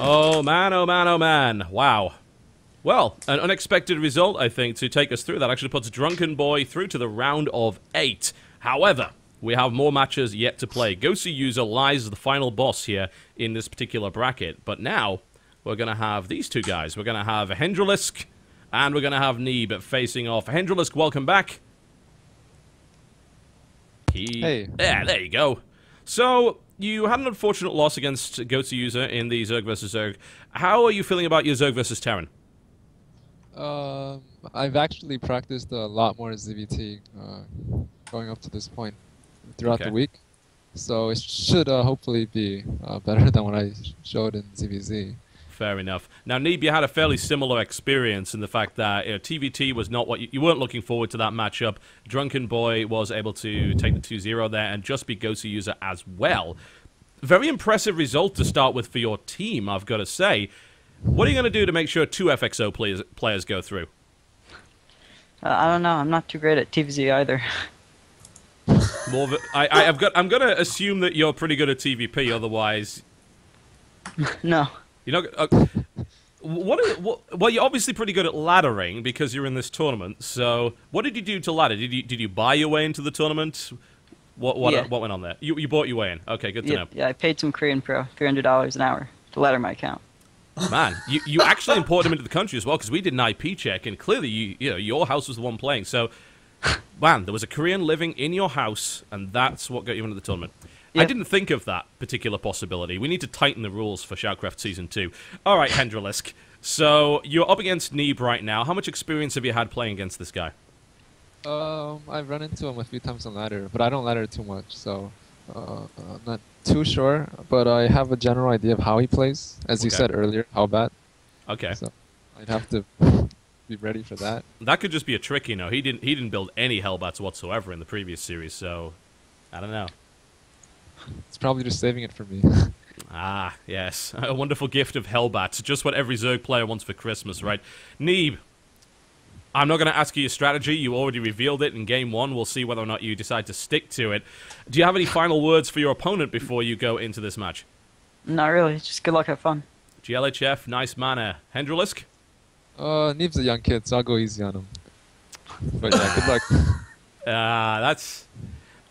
Oh man, oh man, oh man. Wow. Well, an unexpected result, I think, to take us through. That actually puts Drunken Boy through to the round of 8. However, we have more matches yet to play. Gosu User lies as the final boss here in this particular bracket. But now, we're going to have these two guys. We're going to have Hendralisk, and we're going to have Neeb facing off. Hendralisk, welcome back. Hey. Yeah, there you go. So, you had an unfortunate loss against Gosu User in the Zerg vs. Zerg. How are you feeling about your Zerg vs. Terran? I've actually practiced a lot more ZVT going up to this point throughout the week. So it should hopefully be better than what I showed in ZVZ. Fair enough. Now, Neeb, you had a fairly similar experience in the fact that TVT was not what you weren't looking forward to that matchup. Drunken Boy was able to take the 2-0 there and just beat Gosu User as well. Very impressive result to start with for your team, I've got to say. What are you going to do to make sure 2 FXO players go through? I don't know. I'm not too great at TVZ either. I'm going to assume that you're pretty good at TVP, otherwise... No. You're not... well, you're obviously pretty good at laddering because you're in this tournament. So, what did you do to ladder? Did you buy your way into the tournament? What went on there? You bought your way in. Okay, good to know. Yeah, I paid some Korean Pro $300 an hour to ladder my account. Man, you actually imported him into the country as well, because we did an IP check, and clearly your house was the one playing. So, man, there was a Korean living in your house, and that's what got you into the tournament. Yep. I didn't think of that particular possibility. We need to tighten the rules for ShoutCraft Season 2. All right, Hendralisk. So, you're up against Neeb right now. How much experience have you had playing against this guy? I've run into him a few times on ladder, but I don't ladder too much, so I'm not too sure. But I have a general idea of how he plays, as you said earlier, how bad. Okay. So I'd have to be ready for that. That could just be a trick, you know. He didn't build any Hellbats whatsoever in the previous series, so I don't know. It's probably just saving it for me. Ah, yes. A wonderful gift of Hellbats. Just what every Zerg player wants for Christmas, right? Neeb, I'm not going to ask you your strategy. You already revealed it in Game 1. We'll see whether or not you decide to stick to it. Do you have any final words for your opponent before you go into this match? Not really. Just good luck, have fun. GLHF, nice manner. Hendralisk? Neeb's a young kid, so I'll go easy on him. But yeah, good luck. That's...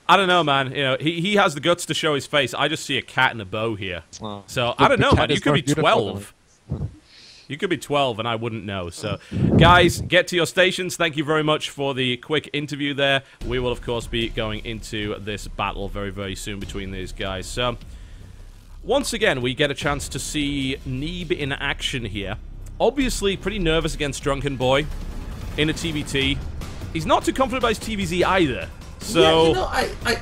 I don't know, man. You know, he has the guts to show his face. I just see a cat and a bow here. Oh. So, I don't know, man. You could be 12. You could be 12 and I wouldn't know. So, guys, get to your stations. Thank you very much for the quick interview there. We will, of course, be going into this battle very, very soon between these guys. So, once again, we get a chance to see Neeb in action here. Obviously, pretty nervous against Drunken Boy in a TVT. He's not too confident about his TVZ either. So, yeah, you know,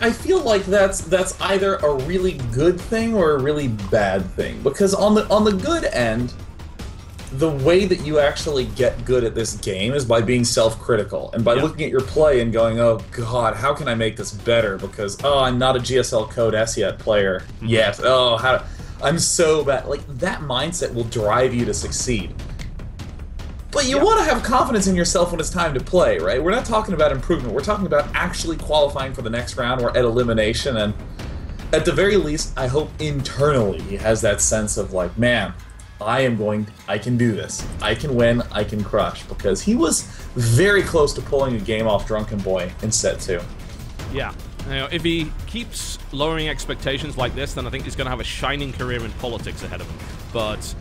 I feel like that's either a really good thing or a really bad thing. Because on the good end, the way that you actually get good at this game is by being self-critical and by looking at your play and going, oh god, how can I make this better? Because I'm not a GSL Code S yet player yet. Oh, I'm so bad. Like, that mindset will drive you to succeed. But you want to have confidence in yourself when it's time to play, right? We're not talking about improvement. We're talking about actually qualifying for the next round or at elimination. And at the very least, I hope internally he has that sense of like, man, I can do this. I can win, I can crush. Because he was very close to pulling a game off Drunken Boy in set 2. Yeah. You know, if he keeps lowering expectations like this, then I think he's going to have a shining career in politics ahead of him. But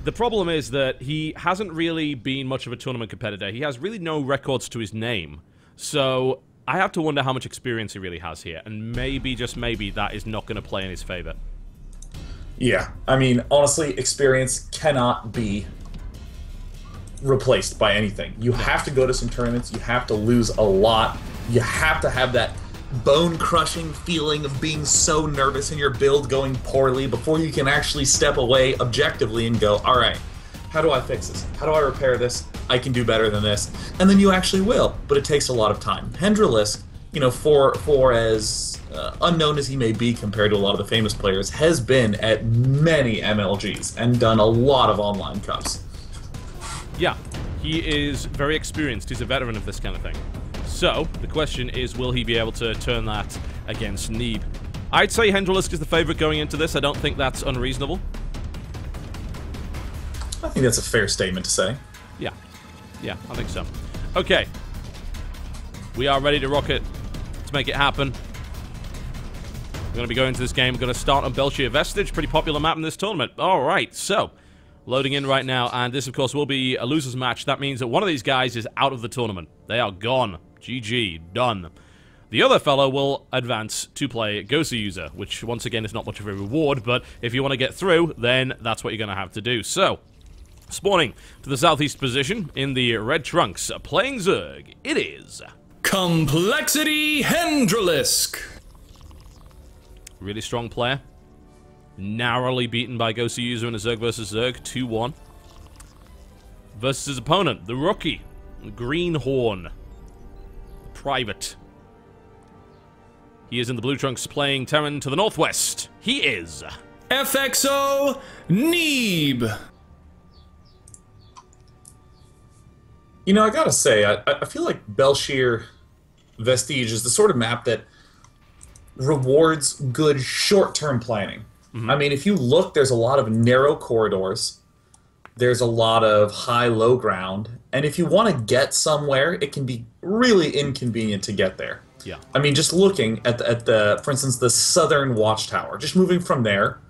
the problem is that he hasn't really been much of a tournament competitor. He has really no records to his name. So I have to wonder how much experience he really has here. And maybe, just maybe, that is not going to play in his favor. Yeah. I mean, honestly, experience cannot be replaced by anything. You have to go to some tournaments. You have to lose a lot. You have to have that bone-crushing feeling of being so nervous in your build going poorly before you can actually step away objectively and go, alright, how do I fix this? How do I repair this? I can do better than this. And then you actually will, but it takes a lot of time. Hendralisk, you know, for as unknown as he may be compared to a lot of the famous players, has been at many MLGs and done a lot of online cups. Yeah, he is very experienced. He's a veteran of this kind of thing. So, the question is, will he be able to turn that against Neeb? I'd say Hendralisk is the favorite going into this. I don't think that's unreasonable. I think that's a fair statement to say. Yeah. Yeah, I think so. Okay. We are ready to rock it, to make it happen. We're going to be going to this game. We're going to start on Belshir Vestige, pretty popular map in this tournament. Alright, so, loading in right now, and this, of course, will be a loser's match. That means that one of these guys is out of the tournament. They are gone. GG. Done. The other fellow will advance to play Gosu User, which, once again, is not much of a reward, but if you want to get through, then that's what you're going to have to do. So, spawning to the southeast position in the red trunks, playing Zerg, it is... Complexity Hendralisk. Really strong player. Narrowly beaten by Gosu User in a Zerg versus Zerg, 2-1. Versus his opponent, the rookie, Greenhorn, Private. He is in the blue trunks playing Terran to the northwest. He is... FXONeeb. You know, I gotta say, I feel like Belshir Vestige is the sort of map that rewards good short-term planning. I mean, if you look, there's a lot of narrow corridors. There's a lot of high-low ground. And if you want to get somewhere, it can be really inconvenient to get there. Yeah. I mean, just looking at the, for instance, the southern watchtower, just moving from there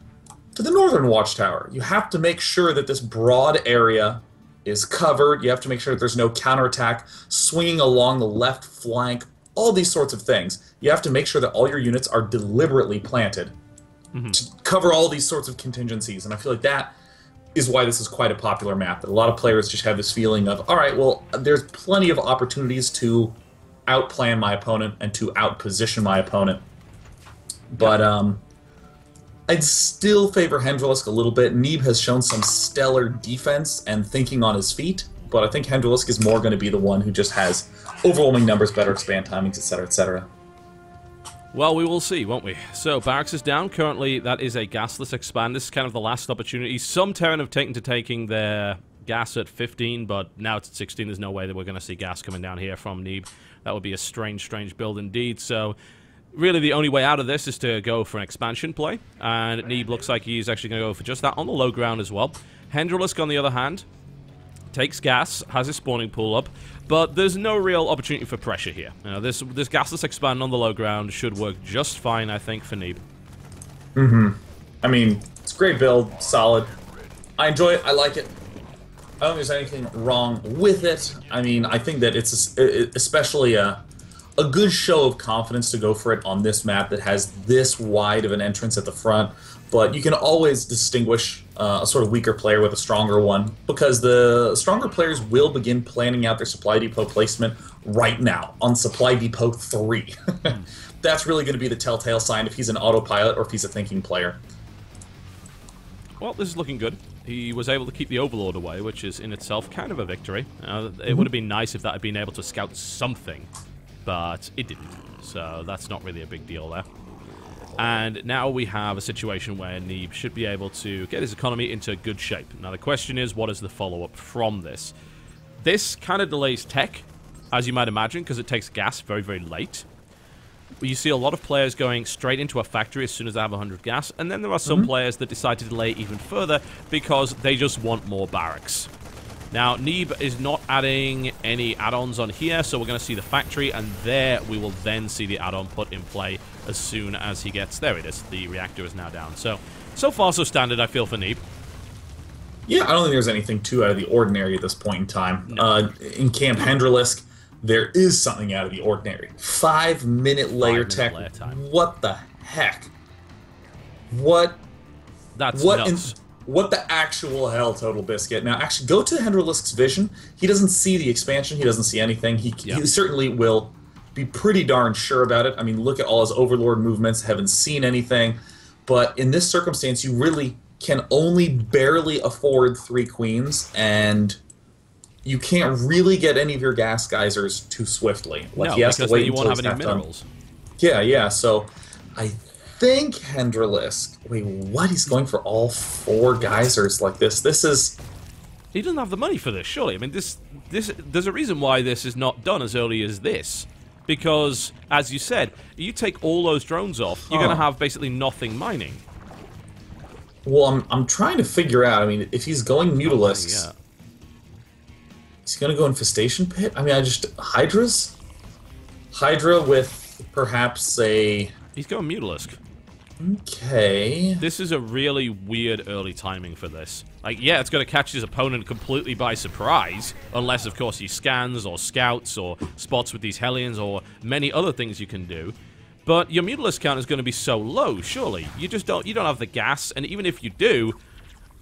to the northern watchtower, you have to make sure that this broad area is covered. You have to make sure that there's no counterattack swinging along the left flank, all these sorts of things. You have to make sure that all your units are deliberately planted to cover all these sorts of contingencies. And I feel like that is why this is quite a popular map. That a lot of players just have this feeling of, all right, well, there's plenty of opportunities to outplan my opponent and to outposition my opponent. But I'd still favor Hendralisk a little bit. Neeb has shown some stellar defense and thinking on his feet, but I think Hendralisk is more going to be the one who just has overwhelming numbers, better expand timings, etc., etc. Well, we will see, won't we? So, Barracks is down. Currently, that is a gasless expand. This is kind of the last opportunity. Some Terran have taken to taking their gas at 15, but now it's at 16. There's no way that we're going to see gas coming down here from Neeb. That would be a strange, strange build indeed. So, really, the only way out of this is to go for an expansion play. And Neeb looks like he's actually going to go for just that on the low ground as well. Hendralisk, on the other hand, takes gas, has his spawning pool up, but there's no real opportunity for pressure here. You know, this gasless expand on the low ground should work just fine, I think, for Neeb. I mean, it's a great build, solid. I enjoy it, I like it. I don't think there's anything wrong with it. I mean, I think that it's especially a good show of confidence to go for it on this map that has this wide of an entrance at the front. But you can always distinguish a sort of weaker player with a stronger one, because the stronger players will begin planning out their supply depot placement right now on supply depot 3. That's really going to be the telltale sign if he's an autopilot or if he's a thinking player. Well, this is looking good. He was able to keep the Overlord away, which is in itself kind of a victory. It would have been nice if that had been able to scout something, but it didn't. So that's not really a big deal there. And now we have a situation where Neeb should be able to get his economy into good shape. Now the question is, what is the follow-up from this? This kind of delays tech, as you might imagine, because it takes gas very, very late. You see a lot of players going straight into a factory as soon as they have 100 gas, and then there are some players that decide to delay even further because they just want more barracks. Now, Neeb is not adding any add-ons on here, so we're going to see the factory, and there we will then see the add-on put in play as soon as he gets... There it is. The reactor is now down. So far so standard, I feel, for Neeb. Yeah, I don't think there's anything too out of the ordinary at this point in time. No. In Camp Hendralisk, there is something out of the ordinary. 5-minute layer tech. What the heck? That's nuts. What the actual hell, TotalBiscuit? Now, actually, go to Hendralisk's vision. He doesn't see the expansion. He doesn't see anything. He certainly will be pretty darn sure about it. I mean, look at all his Overlord movements. Haven't seen anything. But in this circumstance, you really can only barely afford 3 queens, and you can't really get any of your gas geysers too swiftly. Like, no, he has to wait you until won't have any done. minerals. Yeah. So, I think Hendralisk... Wait, what? He's going for all 4 geysers like this. This is... He doesn't have the money for this, surely. I mean, there's a reason why this is not done as early as this. Because, as you said, you take all those drones off, you're going to have basically nothing mining. Well, I'm trying to figure out. I mean, if he's going Mutalisks, is he going to go Infestation Pit? I mean, Hydras? Hydra with perhaps a... He's going Mutalisk. Okay. This is a really weird early timing for this. Like, yeah, it's going to catch his opponent completely by surprise, unless, of course, he scans or scouts or spots with these Hellions or many other things you can do. But your Mutalisk count is going to be so low, surely. You don't have the gas, and even if you do,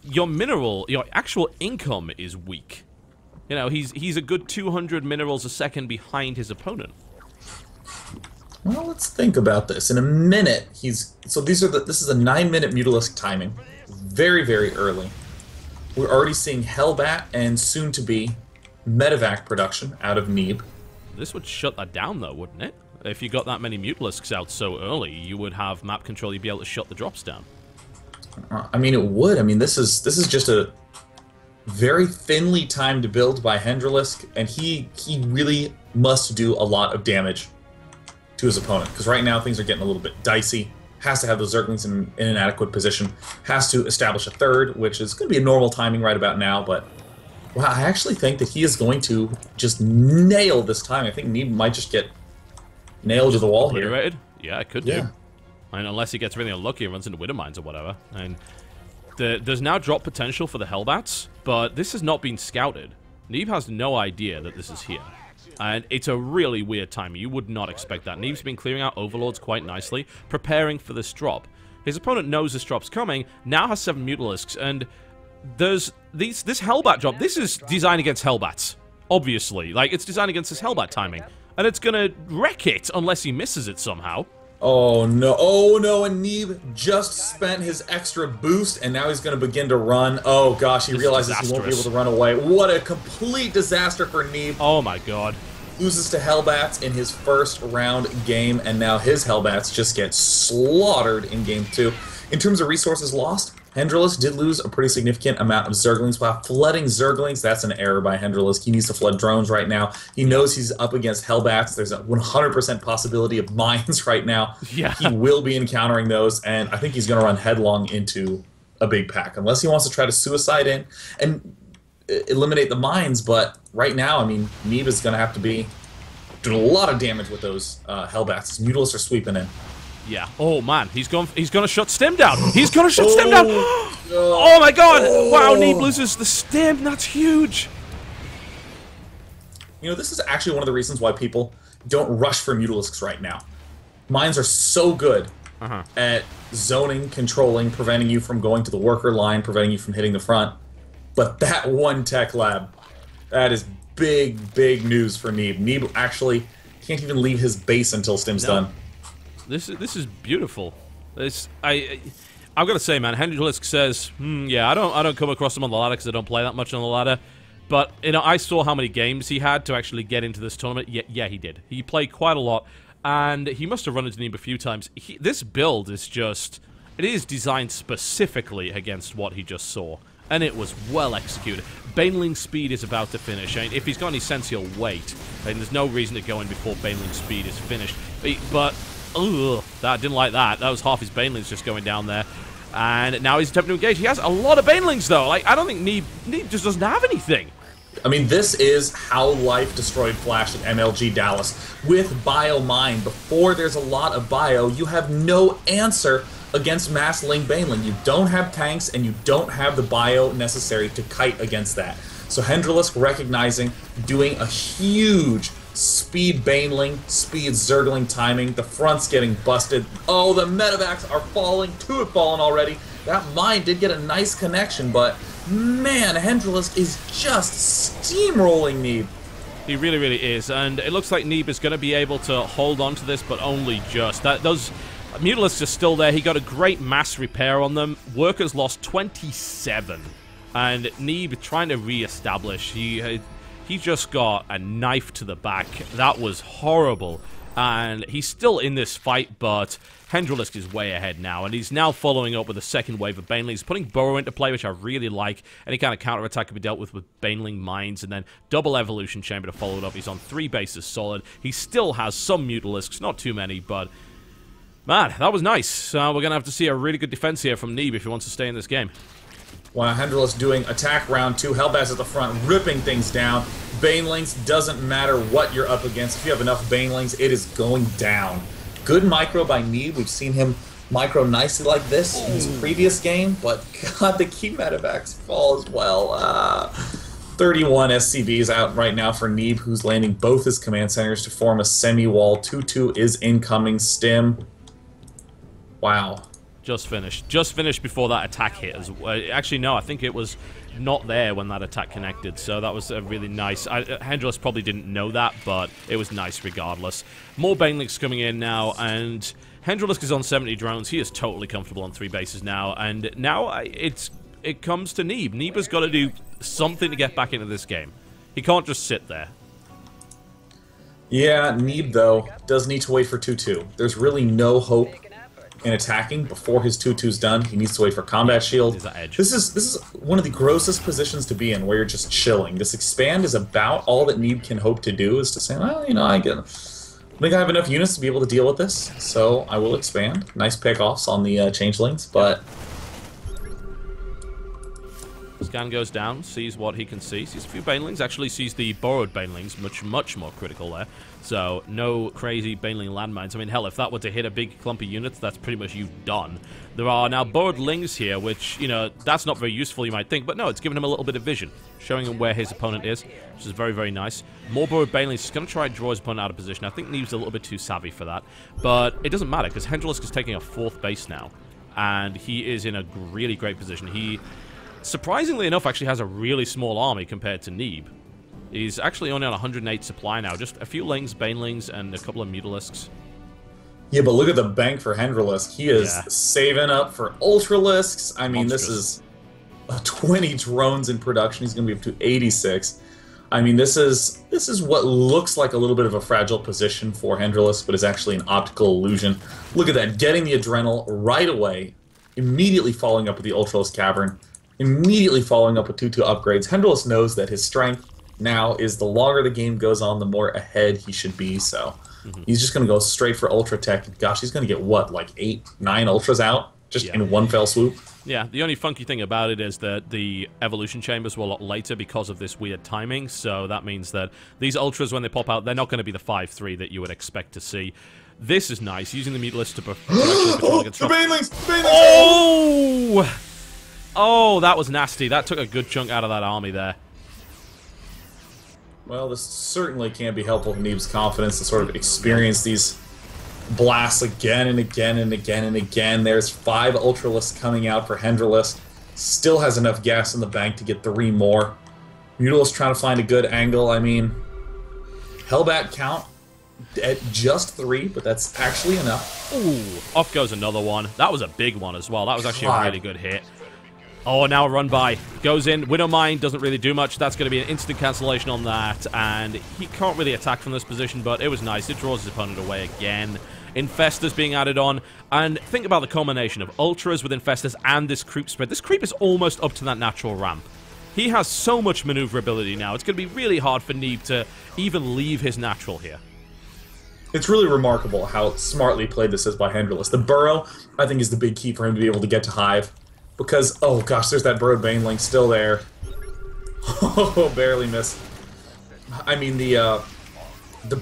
your actual income is weak. You know, he's a good 200 minerals a second behind his opponent. Well, let's think about this. In a minute, this is a 9-minute Mutalisk timing. Very, very early. We're already seeing Hellbat and soon-to-be Medivac production out of Neeb. This would shut that down, though, wouldn't it? If you got that many Mutalisks out so early, you would have map control, you'd be able to shut the drops down. I mean, it would. I mean, this is just a very thinly timed build by Hendralisk, and he really must do a lot of damage to his opponent, because right now things are getting a little bit dicey. Has to have those Zerglings in an adequate position. Has to establish a third, which is going to be a normal timing right about now, but wow, I actually think that he is going to just nail this time. I think Neeb might just get nailed to the wall here. Yeah, it could do. I mean, unless he gets really unlucky and runs into Widow Mines or whatever. And there's now drop potential for the Hellbats, but this has not been scouted. Neeb has no idea that this is here. And it's a really weird time. You would not expect that. Neeb's been clearing out Overlords quite nicely, preparing for this drop. His opponent knows this drop's coming, now has 7 Mutalisks, and there's this Hellbat drop. This is designed against Hellbats, obviously. Like, it's designed against this Hellbat timing. And it's gonna wreck it unless he misses it somehow. Oh no, and Neeb just spent his extra boost, and now he's gonna begin to run. Oh gosh, he realizes he won't be able to run away. What a complete disaster for Neeb. Oh my god. Loses to Hellbats in his first round game, and now his Hellbats just get slaughtered in game 2. In terms of resources lost, Hendralisk did lose a pretty significant amount of Zerglings. While flooding Zerglings, that's an error by Hendralisk. He needs to flood drones right now. He knows he's up against Hellbats. There's a 100% possibility of mines right now. Yeah. He will be encountering those, and I think he's going to run headlong into a big pack, unless he wants to try to suicide in and eliminate the mines. But right now, I mean, Neeb is going to have to be doing a lot of damage with those Hellbats. His Mutalisks are sweeping in. Yeah. Oh man, he's gonna shut Stim down. He's gonna shut Stim down. Oh my god! Wow, Neeb loses the Stim. That's huge. You know, this is actually one of the reasons why people don't rush for Mutalisks right now. Mines are so good at zoning, controlling, preventing you from going to the worker line, preventing you from hitting the front. But that one tech lab, that is big, big news for Neeb. Neeb actually can't even leave his base until Stim's done. This is beautiful. I've got to say, man, Hendralisk says, yeah, I don't come across him on the ladder because I don't play that much on the ladder. But you know, I saw how many games he had to actually get into this tournament. Yeah, he did. He played quite a lot, and he must have run into Neeb a few times. This build is it is designed specifically against what he just saw, and it was well executed. Baneling speed is about to finish. I mean, if he's got any sense, he'll wait. And there's no reason to go in before Baneling speed is finished. But ugh, I didn't like that. That was half his Banelings just going down there. And now he's attempting to engage. He has a lot of Banelings, though. Like, I don't think Neeb just doesn't have anything. I mean, this is how life destroyed Flash at MLG Dallas. With Bio Mine, before there's a lot of Bio, you have no answer against Mass Link Baneling. You don't have tanks, and you don't have the Bio necessary to kite against that. So Hendralisk recognizing, doing a huge speed Baneling, speed Zergling timing. The front's getting busted. Oh, the Medivacs are falling. 2 have fallen already. That mine did get a nice connection, but man, Hendralisk is just steamrolling Neeb. He really, really is. And it looks like Neeb is going to be able to hold on to this, but only just. Those Mutalisks are still there. He got a great mass repair on them. Workers lost 27. And Neeb trying to re-establish. He just got a knife to the back. That was horrible. And he's still in this fight, but Hendralisk is way ahead now. And he's now following up with a second wave of Baneling. He's putting Burrow into play, which I really like. Any kind of counterattack can be dealt with Baneling Mines. And then double Evolution Chamber to follow it up. He's on 3 bases solid. He still has some Mutalisks, not too many, but Man, that was nice. We're going to have to see a really good defense here from Neeb if he wants to stay in this game. Wow, Hendralisk doing attack round 2. Hellbats at the front, ripping things down. Banelings, doesn't matter what you're up against. If you have enough Banelings, it is going down. Good micro by Neeb. We've seen him micro nicely like this in his previous game, but God, the key medevacs fall as well. 31 SCVs out right now for Neeb, who's landing both his command centers to form a semi-wall. 2-2 is incoming. Stim. Wow. Just finished. Just finished before that attack hit. Actually, no, I think it was not there when that attack connected, so that was really nice. Hendralisk probably didn't know that, but it was nice regardless. More Banelings coming in now, and Hendralisk is on 70 drones. He is totally comfortable on 3 bases now, and now it comes to Neeb. Neeb has got to do something to get back into this game. He can't just sit there. Yeah, Neeb, though, does need to wait for 2-2. There's really no hope in attacking before his 2-2's done. He needs to wait for combat shield. This is one of the grossest positions to be in, where you're just chilling. This expand is about all that Neeb can hope to do, is to say, well, you know, I think I have enough units to be able to deal with this, so I will expand. Nice pickoffs on the changelings, but... Scan goes down, sees what he can see, sees a few Banelings, actually sees the borrowed Banelings, much more critical there. So, no crazy Baneling landmines. I mean, hell, if that were to hit a big clumpy unit, that's pretty much you done. There are now borrowed Lings here, which, you know, that's not very useful, you might think, but no, it's giving him a little bit of vision, showing him where his opponent is, which is very nice. More borrowed Banelings, he's going to try and draw his opponent out of position. I think Neeb's a little bit too savvy for that, but it doesn't matter, because Hendralisk is taking a 4th base now, and he is in a really great position. He, surprisingly enough, actually has a really small army compared to Neeb. He's actually only on 108 supply now. Just a few Lings, Banelings, and a couple of Mutalisks. Yeah, but look at the bank for Hendralisk. He is saving up for Ultralisks. I mean, Monstrous. This is 20 drones in production. He's going to be up to 86. I mean, this is what looks like a little bit of a fragile position for Hendralisk, but is actually an optical illusion. Look at that, getting the Adrenal right away, immediately following up with the Ultralisk Cavern, immediately following up with 2-2 upgrades. Hendralisk knows that his strength now is the longer the game goes on, the more ahead he should be, so he's just going to go straight for Ultra Tech. Gosh, he's going to get, what, like 8, 9 Ultras out just in one fell swoop? Yeah, the only funky thing about it is that the evolution chambers were a lot later because of this weird timing, so that means that these Ultras, when they pop out, they're not going to be the 5-3 that you would expect to see. This is nice, using the Mutalisk to actually patrol against... The Banelings! Oh! Oh, that was nasty. That took a good chunk out of that army there. Well, this certainly can't be helpful to Neeb's confidence to sort of experience these blasts again and again and again and again. There's 5 Ultralisks coming out for Hendralisk. Still has enough gas in the bank to get 3 more. Mutalisk trying to find a good angle. I mean, Hellbat count at just 3, but that's actually enough. Ooh, off goes another one. That was a big one as well. That was actually a really good hit. Oh, now a run by. Goes in. Widowmine doesn't really do much. That's going to be an instant cancellation on that. And he can't really attack from this position, but it was nice. It draws his opponent away again. Infestors being added on. And think about the combination of Ultras with Infestors and this creep spread. This creep is almost up to that natural ramp. He has so much maneuverability now. It's going to be really hard for Neeb to even leave his natural here. It's really remarkable how smartly played this is by Hendralisk. The Burrow, I think, is the big key for him to be able to get to Hive. Because, oh gosh, there's that Burrowed Baneling still there. Oh, barely missed. I mean, the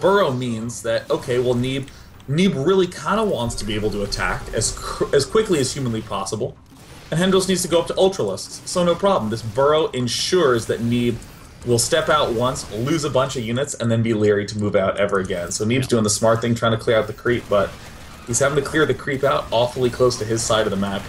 Burrow means that, okay, well, Neeb really kind of wants to be able to attack as quickly as humanly possible. And Hendralisk needs to go up to Ultralisks, so no problem. This Burrow ensures that Neeb will step out once, lose a bunch of units, and then be leery to move out ever again. So Neeb's doing the smart thing, trying to clear out the creep, but he's having to clear the creep out awfully close to his side of the map.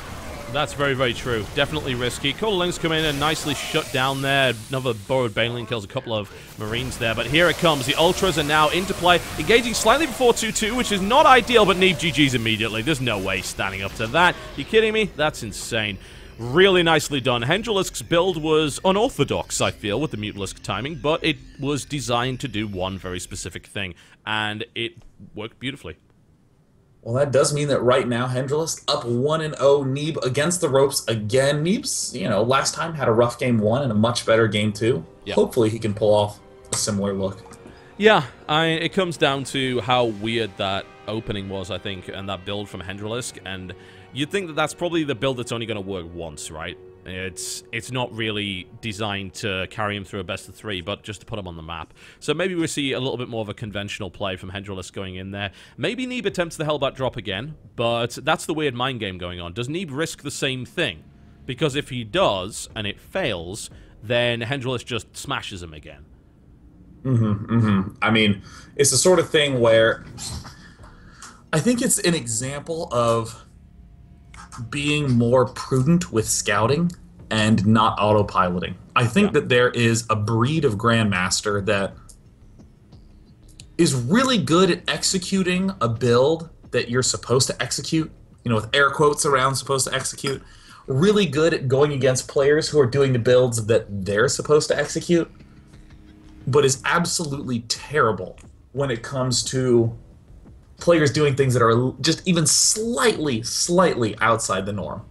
That's very true. Definitely risky. TotalBiscuit come in and nicely shut down there. Another borrowed Baneling kills a couple of Marines there. But here it comes. The Ultras are now into play. Engaging slightly before 2-2, which is not ideal, but Neeb GG's immediately. There's no way standing up to that. You kidding me? That's insane. Really nicely done. Hendralisk's build was unorthodox, I feel, with the Mutalisk timing, but it was designed to do one very specific thing, and it worked beautifully. Well, that does mean that right now, Hendralisk up 1-0, Neeb against the ropes again. Neeb's, you know, last time had a rough game 1 and a much better game 2. Yep. Hopefully he can pull off a similar look. Yeah, it comes down to how weird that opening was, I think, and that build from Hendralisk, and you'd think that that's probably the build that's only going to work once, right? It's not really designed to carry him through a best of 3, but just to put him on the map. So maybe we'll see a little bit more of a conventional play from Hendralisk going in there. Maybe Neeb attempts the Hellbat drop again, but that's the weird mind game going on. Does Neeb risk the same thing? Because if he does, and it fails, then Hendralisk just smashes him again. I mean, it's the sort of thing where I think it's an example of being more prudent with scouting and not autopiloting. I think that there is a breed of Grandmaster that is really good at executing a build that you're supposed to execute, you know, with air quotes around supposed to execute, really good at going against players who are doing the builds that they're supposed to execute, but is absolutely terrible when it comes to players doing things that are just even slightly outside the norm.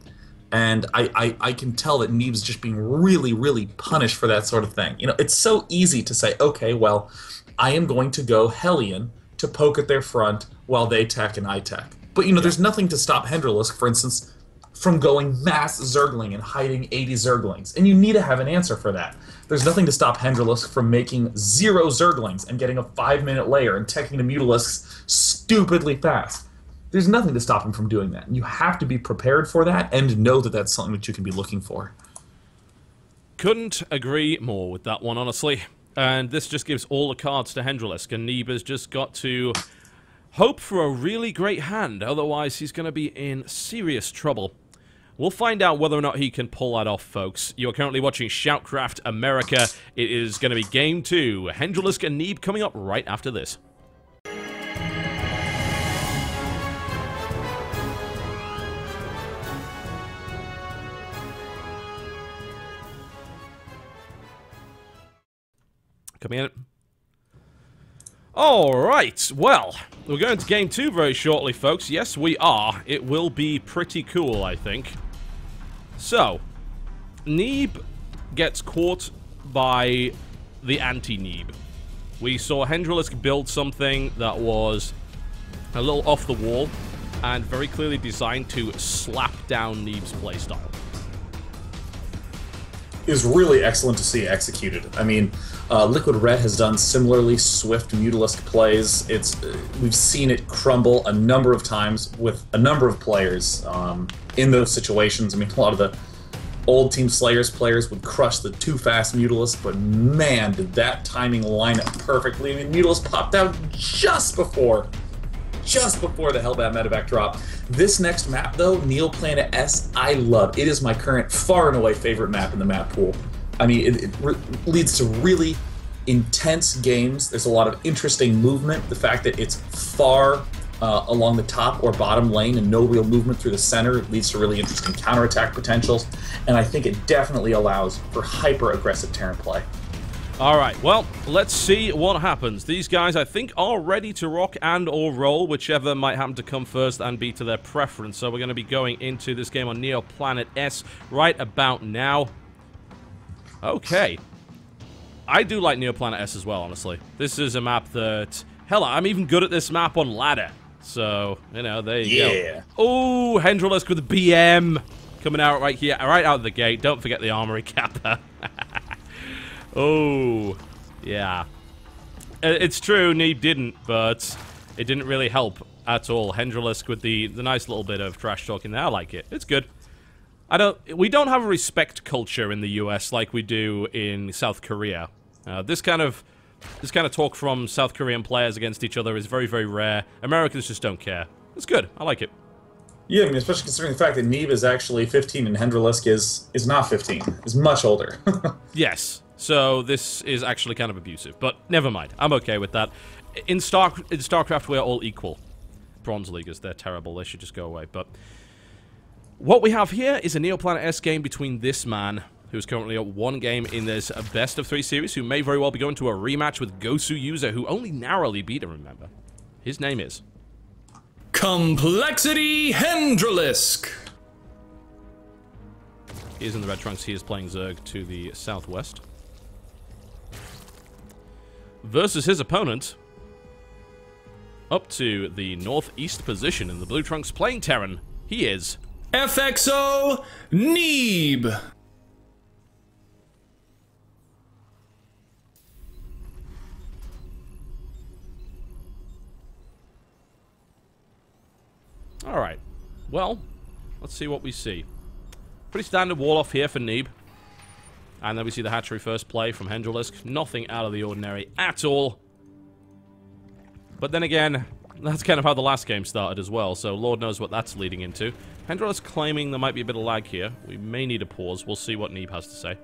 And I can tell that Neeb's just being really punished for that sort of thing. You know, it's so easy to say, okay, well, I am going to go Hellion to poke at their front while they tech and I tech. But, you know, there's nothing to stop Hendralisk, for instance, from going mass Zergling and hiding 80 Zerglings. And you need to have an answer for that. There's nothing to stop Hendralisk from making 0 Zerglings and getting a 5-minute layer and teching the Mutalisks stupidly fast. There's nothing to stop him from doing that. And you have to be prepared for that and know that that's something that you can be looking for. Couldn't agree more with that one, honestly. And this just gives all the cards to Hendralisk, and Neeb has just got to hope for a really great hand, otherwise he's going to be in serious trouble. We'll find out whether or not he can pull that off, folks. You're currently watching ShoutCraft America. It is going to be Game 2. Hendralisk and Neeb coming up right after this. Coming in. Alright, well, we're going to Game 2 very shortly, folks. Yes, we are. It will be pretty cool, I think. So, Neeb gets caught by the anti-Neeb. We saw Hendralisk build something that was a little off the wall and very clearly designed to slap down Neeb's playstyle. It was really excellent to see executed. I mean, Liquid Red has done similarly swift Mutalisk plays. We've seen it crumble a number of times with a number of players in those situations. I mean, a lot of the old Team Slayers players would crush the too fast Mutalisk, but man, did that timing line up perfectly. I mean, Mutalisk popped out just before the Hellbat medevac drop. This next map, though, Neoplanet S, I love. It is my current, far and away favorite map in the map pool. I mean, it leads to really intense games. There's a lot of interesting movement. The fact that it's far along the top or bottom lane and no real movement through the center leads to really interesting counterattack potentials. And I think it definitely allows for hyper-aggressive Terran play. Alright, well, let's see what happens. These guys, I think, are ready to rock and or roll, whichever might happen to come first and be to their preference. So we're going to be going into this game on Neoplanet S right about now. Okay. I do like Neoplanet S as well, honestly. This is a map that... Hell, I'm even good at this map on ladder. So, you know, there you go. Oh, Hendralisk with a BM. Coming out right here, right out of the gate. Don't forget the Armory Kappa. Oh, yeah. It's true, Neeb didn't, but it didn't really help at all. Hendralisk with the nice little bit of trash talking there. I like it. It's good. We don't have a respect culture in the US like we do in South Korea. This kind of talk from South Korean players against each other is very, very rare. Americans just don't care. It's good. I like it. Yeah, I mean, especially considering the fact that Neeb is actually 15 and Hendralisk is not 15. Is much older. Yes. So this is actually kind of abusive, but never mind. I'm okay with that. In StarCraft, we're all equal. Bronze Leaguers, they're terrible. They should just go away. But what we have here is a Neoplanet S game between this man, who's currently at 1 game in this best of 3 series, who may very well be going to a rematch with Gosu User, who only narrowly beat him, remember. His name is Complexity Hendralisk. He is in the red trunks. He is playing Zerg to the southwest. Versus his opponent. up to the northeast position in the Blue Trunks playing Terran. He is FXONeeb. Alright, well, let's see what we see. Pretty standard wall-off here for Neeb. And then we see the hatchery first play from Hendralisk. Nothing out of the ordinary at all. But then again, that's kind of how the last game started as well, so Lord knows what that's leading into. Hendralisk claiming there might be a bit of lag here. We may need a pause. We'll see what Neeb has to say.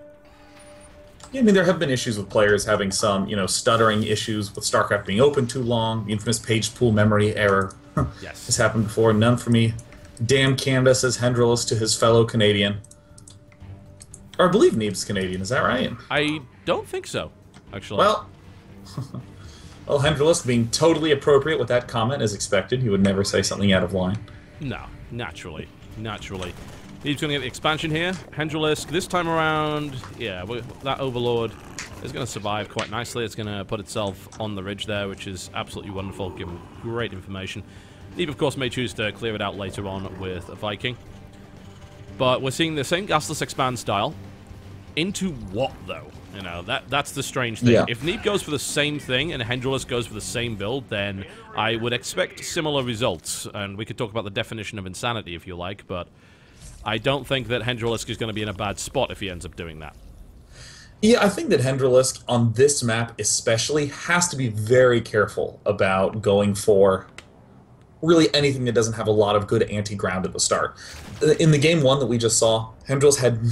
Yeah, I mean, there have been issues with players having some, stuttering issues with StarCraft being open too long, the infamous page pool memory error. Yes. This happened before. None for me. Damn Canada, says Hendralisk to his fellow Canadian. Or I believe Neeb's Canadian, is that right? I don't think so, actually. Well, Hendralisk being totally appropriate with that comment as expected. He would never say something out of line. No, naturally. Naturally. Neeb's going to get the expansion here. Hendralisk, this time around, yeah, that Overlord is going to survive quite nicely. It's going to put itself on the ridge there, which is absolutely wonderful, given great information. Neeb, of course, may choose to clear it out later on with a Viking. But we're seeing the same gasless expand style. Into what, though? That's the strange thing. Yeah. If Neeb goes for the same thing and Hendralisk goes for the same build, then I would expect similar results. And we could talk about the definition of insanity if you like, but I don't think that Hendralisk is going to be in a bad spot if he ends up doing that. Yeah, I think that Hendralisk, on this map especially, has to be very careful about going for really anything that doesn't have a lot of good anti-ground at the start. In the game one that we just saw, Hendralisk had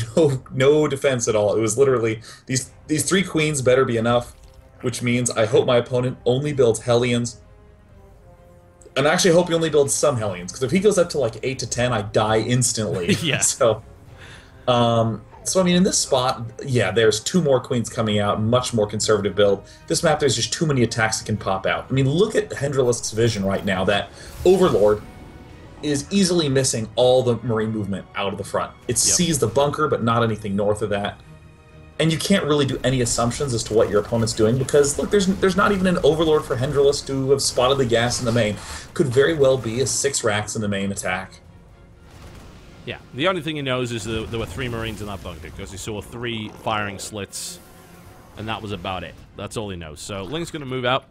no defense at all. It was literally, these three queens better be enough, which means I hope my opponent only builds Hellions. And I actually hope he only builds some Hellions, because if he goes up to like 8 to 10, I die instantly. Yeah. So I mean, in this spot, yeah, there's two more queens coming out, much more conservative build. This map, there's just too many attacks that can pop out. I mean, look at Hendralisk's vision right now. That Overlord is easily missing all the Marine movement out of the front. It sees the bunker, but not anything north of that. And you can't really do any assumptions as to what your opponent's doing, because, look, there's not even an Overlord for Hendralisk to have spotted the gas in the main. Could very well be a 6 racks in the main attack. Yeah, the only thing he knows is that there were 3 Marines in that bunker, because he saw 3 firing slits, and that was about it. That's all he knows. So Link's going to move out.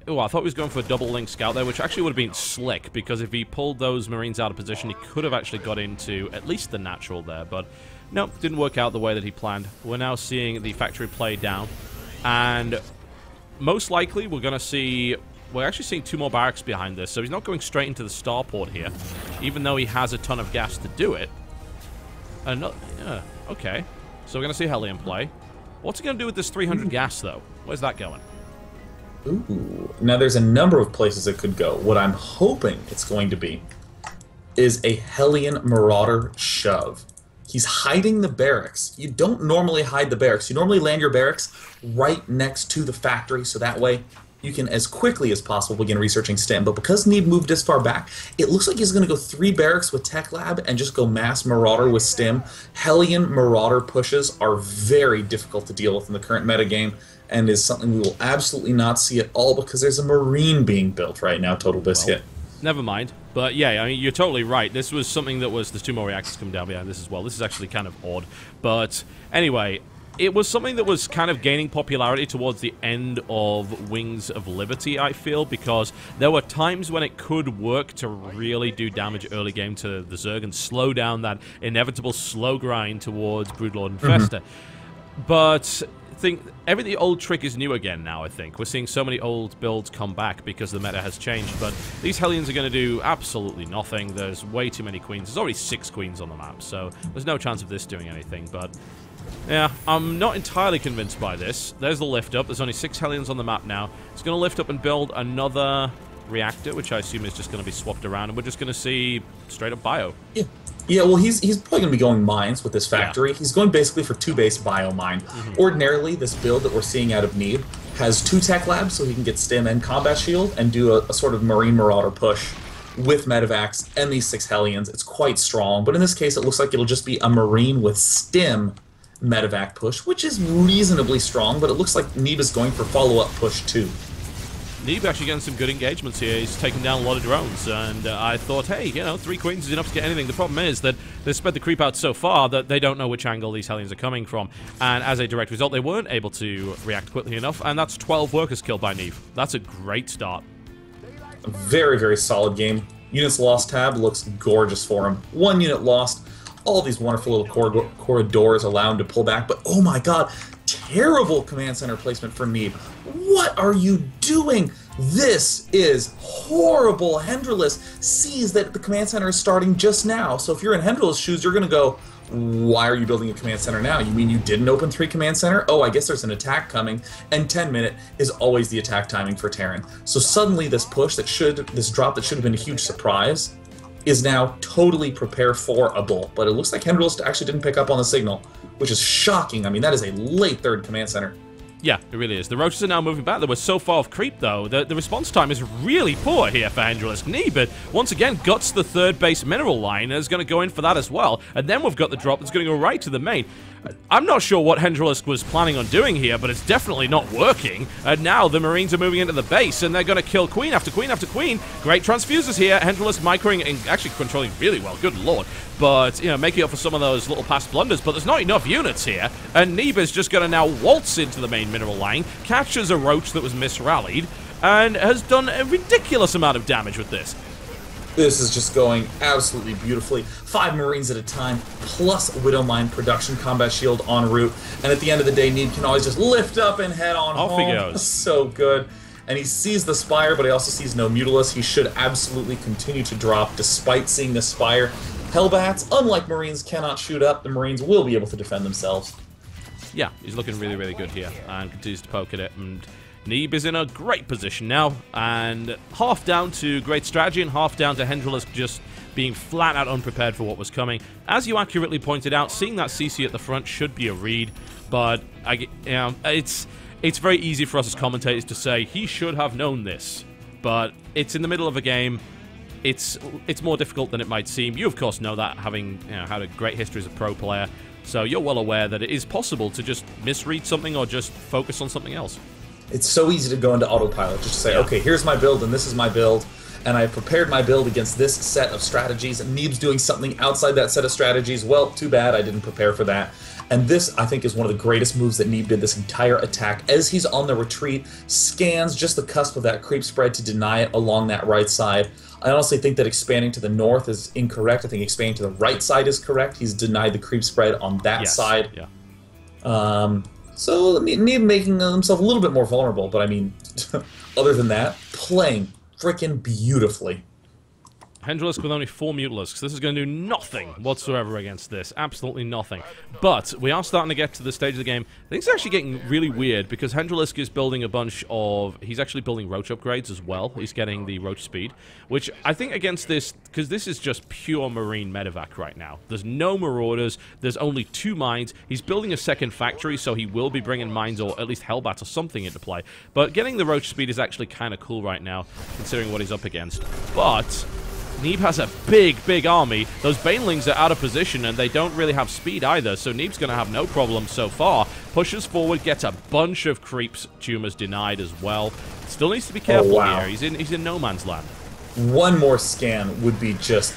Oh, I thought he was going for a double Link scout there, which actually would have been slick, because if he pulled those Marines out of position, he could have actually got into at least the natural there, but no, didn't work out the way that he planned. We're now seeing the factory play down, and most likely we're going to see... We're actually seeing 2 more barracks behind this, so he's not going straight into the starport here, even though he has a ton of gas to do it. Okay. So we're going to see Hellion play. What's he going to do with this 300 gas, though? Where's that going? Ooh. Now, there's a number of places it could go. What I'm hoping it's going to be is a Hellion Marauder shove. He's hiding the barracks. You don't normally hide the barracks. You normally land your barracks right next to the factory, so that way you can, as quickly as possible, begin researching STEM. But because Neeb moved this far back, it looks like he's going to go 3 barracks with Tech Lab and just go mass Marauder with STEM. Hellion Marauder pushes are very difficult to deal with in the current metagame, and is something we will absolutely not see at all, because there's a Marine being built right now, TotalBiscuit. Well, never mind. But yeah, I mean, you're totally right. This was something that was... There's 2 more reactors coming down behind this as well. This is actually kind of odd. But anyway... It was something that was kind of gaining popularity towards the end of Wings of Liberty, I feel, because there were times when it could work to really do damage early game to the Zerg and slow down that inevitable slow grind towards Broodlord and Fester. But every old trick is new again now, I think. We're seeing so many old builds come back because the meta has changed, but these Hellions are going to do absolutely nothing. There's way too many queens. There's already 6 queens on the map, so there's no chance of this doing anything, but... Yeah, I'm not entirely convinced by this. There's the lift up. There's only 6 Hellions on the map now. It's going to lift up and build another reactor, which I assume is just going to be swapped around, and we're just going to see straight up bio. Yeah, well, he's probably going to be going mines with this factory. Yeah. He's going basically for 2 base bio mine. Ordinarily, this build that we're seeing out of Neeb has 2 tech labs, so he can get stim and combat shield and do a sort of Marine Marauder push with Medivacs and these 6 Hellions. It's quite strong, but in this case, it looks like it'll just be a Marine with stim Medivac push, which is reasonably strong, but it looks like Neeb is going for follow-up push too. Neeb actually getting some good engagements here. He's taking down a lot of drones, and I thought, hey, you know, 3 queens is enough to get anything. The problem is that they spread the creep out so far that they don't know which angle these Hellions are coming from, and as a direct result, they weren't able to react quickly enough, and that's 12 workers killed by Neeb. That's a great start. A very, very solid game. Units lost tab looks gorgeous for him. 1 unit lost. All these wonderful little corridors allow him to pull back, but oh my god, terrible command center placement for Neeb. What are you doing? This is horrible. Hendralisk sees that the command center is starting just now, so if you're in Hendralisk's shoes, you're going to go, why are you building a command center now? You mean you didn't open 3 command center? Oh, I guess there's an attack coming, and 10-minute is always the attack timing for Terran. So suddenly this push this drop that should have been a huge surprise, is now totally prepare-for-able. But it looks like Hendralisk actually didn't pick up on the signal, which is shocking. I mean, that is a late 3rd command center. Yeah, it really is. The roaches are now moving back. They were so far off creep, though. The response time is really poor here for Hendralisk. Neeb, once again, guts the 3rd base mineral line and is going to go in for that as well. And then we've got the drop that's going to go right to the main. I'm not sure what Hendralisk was planning on doing here, but it's definitely not working. And now the Marines are moving into the base, and they're going to kill queen after queen after queen. Great transfuses here. Hendralisk microing and actually controlling really well. Good lord. But, you know, making up for some of those little past blunders. But there's not enough units here. And Neeb is just going to now waltz into the main mineral line, catches a roach that was misrallied, and has done a ridiculous amount of damage with this. This is just going absolutely beautifully. 5 Marines at a time, plus Widowmine production combat shield en route. And at the end of the day, Neeb can always just lift up and head on home. Off he goes. So good. And he sees the Spire, but he also sees no Mutalisk. He should absolutely continue to drop despite seeing the Spire. Hellbats, unlike Marines, cannot shoot up. The Marines will be able to defend themselves. Yeah, he's looking really, really good here and continues to poke at it. And Neeb is in a great position now, and half down to great strategy and half down to Hendralisk just being flat out unprepared for what was coming. As you accurately pointed out, seeing that CC at the front should be a read, but it's very easy for us as commentators to say he should have known this, but it's in the middle of a game. It's more difficult than it might seem. You of course know that, having had a great history as a pro player, so you're well aware that it is possible to just misread something or just focus on something else. It's so easy to go into autopilot, just to say, okay, here's my build and this is my build, and I prepared my build against this set of strategies, and Neeb's doing something outside that set of strategies. Well, too bad I didn't prepare for that. And this, I think, is one of the greatest moves that Neeb did this entire attack. As he's on the retreat, scans just the cusp of that creep spread to deny it along that right side. I honestly think that expanding to the north is incorrect. I think expanding to the right side is correct. He's denied the creep spread on that side. Yeah. So Neeb making himself a little bit more vulnerable, but I mean, other than that, playing freaking beautifully. Hendralisk with only 4 Mutalisks. This is going to do nothing whatsoever against this. Absolutely nothing. But we are starting to get to the stage of the game. Things are actually getting really weird because Hendralisk is building a bunch of... He's actually building roach upgrades as well. He's getting the roach speed, which I think against this... Because this is just pure Marine medevac right now. There's no Marauders. There's only 2 mines. He's building a second factory, so he will be bringing mines or at least Hellbats or something into play. But getting the roach speed is actually kind of cool right now, considering what he's up against. But... Neeb has a big, big army. Those Banelings are out of position, and they don't really have speed either, so Neeb's going to have no problem so far. Pushes forward, gets a bunch of creeps. Tumors denied as well. Still needs to be careful here. He's in no man's land. One more scan would be just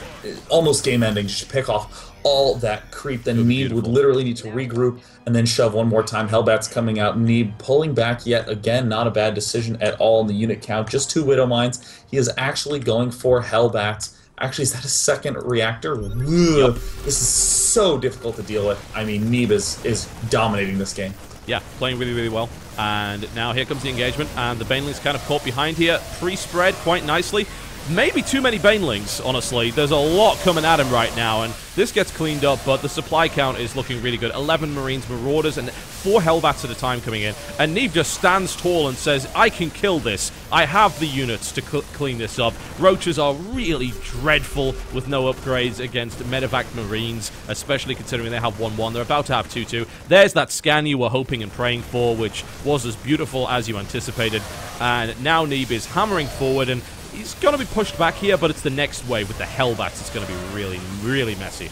almost game-ending. Just pick off all that creep. Then Neeb would literally need to regroup and then shove one more time. Hellbat's coming out. Neeb pulling back yet again. Not a bad decision at all in the unit count. Just 2 Widow Mines. He is actually going for Hellbats. Actually, is that a second reactor? Yep. This is so difficult to deal with. I mean, Neeb is dominating this game. Yeah, playing really, really well. And now here comes the engagement, and the Banelings kind of caught behind here. Pre-spread quite nicely. Maybe too many Banelings, honestly. There's a lot coming at him right now, and this gets cleaned up, but the supply count is looking really good. 11 Marines, Marauders, and 4 Hellbats at a time coming in. And Neeb just stands tall and says, I can kill this. I have the units to clean this up. Roaches are really dreadful with no upgrades against medevac Marines, especially considering they have 1-1. They're about to have 2-2. There's that scan you were hoping and praying for, which was as beautiful as you anticipated. And now Neeb is hammering forward, and he's going to be pushed back here, but it's the next wave with the Hellbats. It's going to be really, really messy.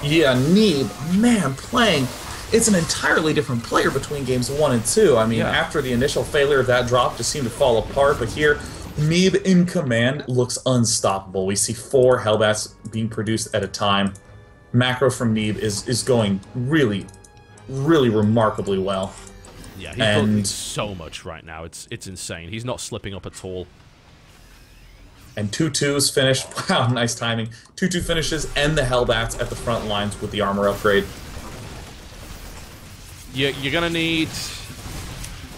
Yeah, Neeb, man, playing it's an entirely different player between games 1 and 2. I mean, after the initial failure of that drop just seemed to fall apart, but here, Neeb in command looks unstoppable. We see 4 Hellbats being produced at a time. Macro from Neeb is going really, really remarkably well. Yeah, he's building so much right now. It's insane. He's not slipping up at all. And 2-2's finished. Wow, nice timing. 2-2 finishes and the Hellbats at the front lines with the armor upgrade. You're going to need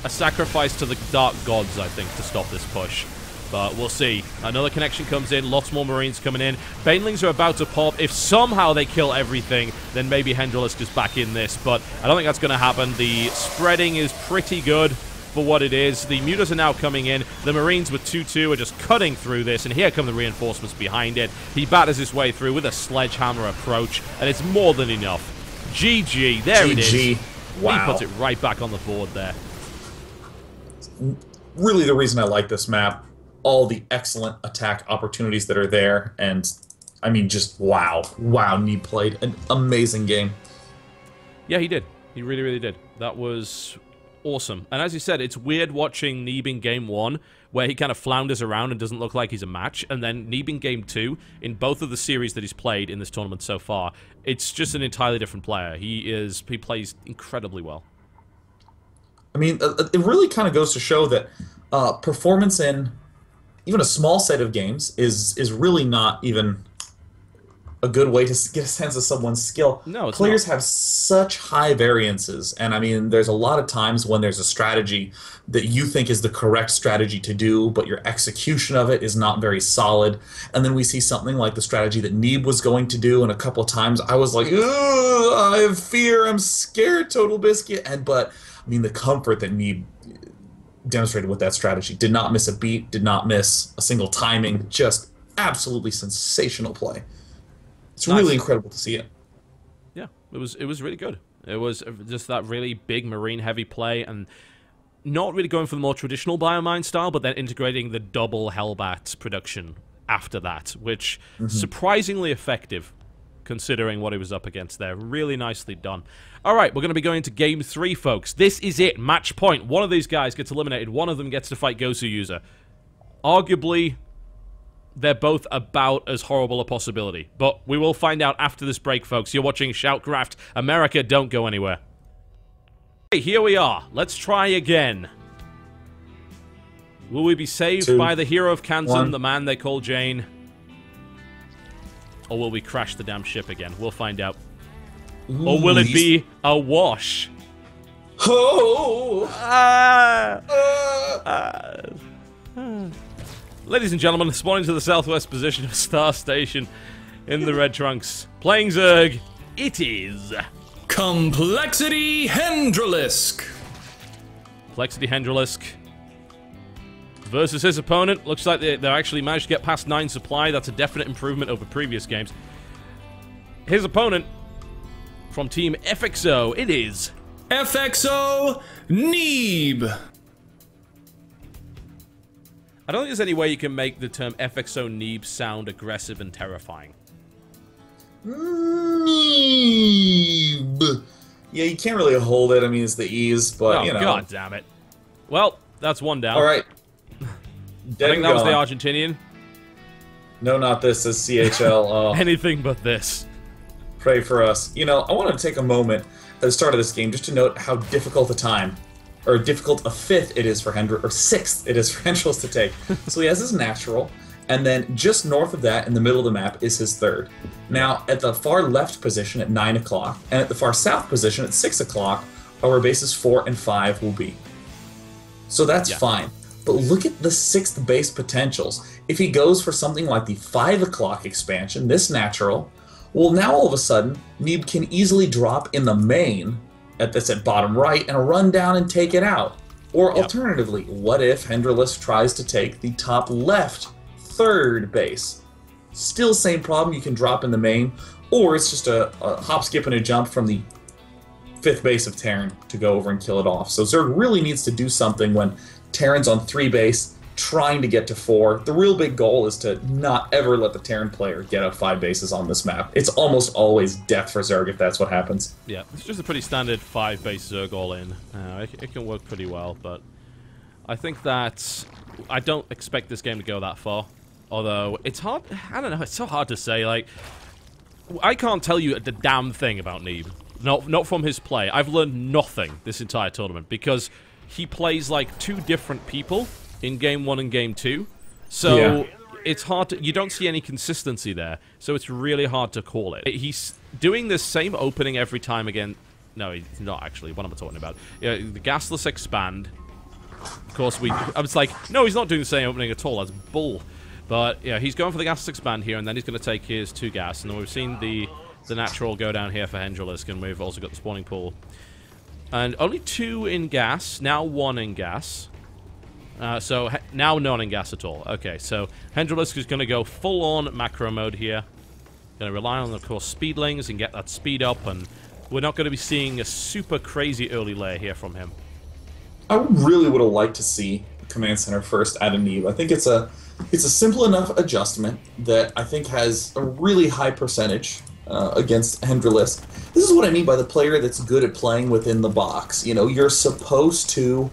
a sacrifice to the Dark Gods, I think, to stop this push. But we'll see. Another connection comes in. Lots more Marines coming in. Banelings are about to pop. If somehow they kill everything, then maybe Hendralisk is back in this. But I don't think that's going to happen. The spreading is pretty good for what it is. The Mutas are now coming in. The Marines with 2-2 are just cutting through this. And here come the reinforcements behind it. He batters his way through with a sledgehammer approach. And it's more than enough. GG. There it is. Wow. He puts it right back on the board there. Really the reason I like this map. All the excellent attack opportunities that are there, and I mean, just wow. Wow, Neeb played an amazing game. Yeah, he did. He really, really did. That was awesome. And as you said, it's weird watching Neeb in Game 1, where he kind of flounders around and doesn't look like he's a match, and then Neeb in Game 2, in both of the series that he's played in this tournament so far, it's just an entirely different player. He plays incredibly well. I mean, it really kind of goes to show that performance in even a small set of games is really not even a good way to get a sense of someone's skill. No, it's Players not. have such high variances, and I mean, there's a lot of times when there's a strategy that you think is the correct strategy to do, but your execution of it is not very solid. And then we see something like the strategy that Neeb was going to do, and a couple of times I was like, ugh, I have fear, I'm scared, TotalBiscuit. But I mean, the comfort that Neeb demonstrated with that strategy. Did not miss a beat, did not miss a single timing, just absolutely sensational play. It's really incredible to see it. Yeah, it was really good. It was just that really big Marine heavy play, and not really going for the more traditional Biomine style, but then integrating the double Hellbat production after that, which surprisingly effective considering what he was up against there. Really nicely done. All right, we're going to be going to Game 3, folks. This is it. Match point. One of these guys gets eliminated. One of them gets to fight Gosu User. Arguably, they're both about as horrible a possibility. But we will find out after this break, folks. You're watching ShoutCraft America. Don't go anywhere. Hey, here we are. Let's try again. Will we be saved by the hero of Kansan, the man they call Jane? Or will we crash the damn ship again? We'll find out. Ooh, or will it be a wash? Oh! Ladies and gentlemen, spawning to the southwest position of Star Station in the red trunks. Playing Zerg, it is... Complexity Hendralisk. Complexity Hendralisk versus his opponent. Looks like they actually managed to get past 9 supply. That's a definite improvement over previous games. His opponent from Team FXO, it is... FXOneeb. I don't think there's any way you can make the term FXOneeb sound aggressive and terrifying. Neeb. Yeah, you can't really hold it. I mean, it's the E's, but, you know. God damn it. Well, that's one down. All right. I think that was the Argentinian. No, not this. It's CHL. Anything but this. Pray for us. You know, I want to take a moment at the start of this game just to note how difficult a time, or difficult a fifth it is for or sixth it is for Hendralisk to take. So he has his natural, and then just north of that, in the middle of the map, is his third. Now, at the far left position at 9 o'clock, and at the far south position at 6 o'clock, are where bases 4 and 5 will be. So that's fine. But look at the 6th base potentials. If he goes for something like the 5 o'clock expansion, this natural, well, now all of a sudden, Neeb can easily drop in the main, that's at bottom right, and run down and take it out. Or alternatively, what if Hendralisk tries to take the top left 3rd base? Still same problem, you can drop in the main, or it's just a hop, skip, and a jump from the 5th base of Terran to go over and kill it off. So Zerg really needs to do something when Terran's on 3 base, trying to get to 4. The real big goal is to not ever let the Terran player get up 5 bases on this map. It's almost always death for Zerg if that's what happens. Yeah, it's just a pretty standard 5-base Zerg all-in. It can work pretty well, but I think that I don't expect this game to go that far. Although, it's hard, I don't know, it's so hard to say, like, I can't tell you the damn thing about Neeb. Not from his play. I've learned nothing this entire tournament, because he plays like 2 different people in Game 1 and Game 2. So, it's hard to, you don't see any consistency there, so it's really hard to call it. He's doing this same opening every time again. No, he's not actually, what am I talking about? The Gasless Expand. Of course, I was like, no, he's not doing the same opening at all, that's bull. But, yeah, he's going for the Gasless Expand here, and then he's going to take his 2 gas. And then we've seen the natural go down here for Hendralisk, and we've also got the spawning pool. And only 2 in gas, now 1 in gas. So, now none in gas at all. Okay, so Hendralisk is going to go full-on macro mode here. Going to rely on, of course, speedlings and get that speed up, and we're not going to be seeing a super crazy early layer here from him. I really would have liked to see Command Center first at a Neeb. I think it's a simple enough adjustment that I think has a really high percentage against Hendralisk. This is what I mean by the player that's good at playing within the box. You know, you're supposed to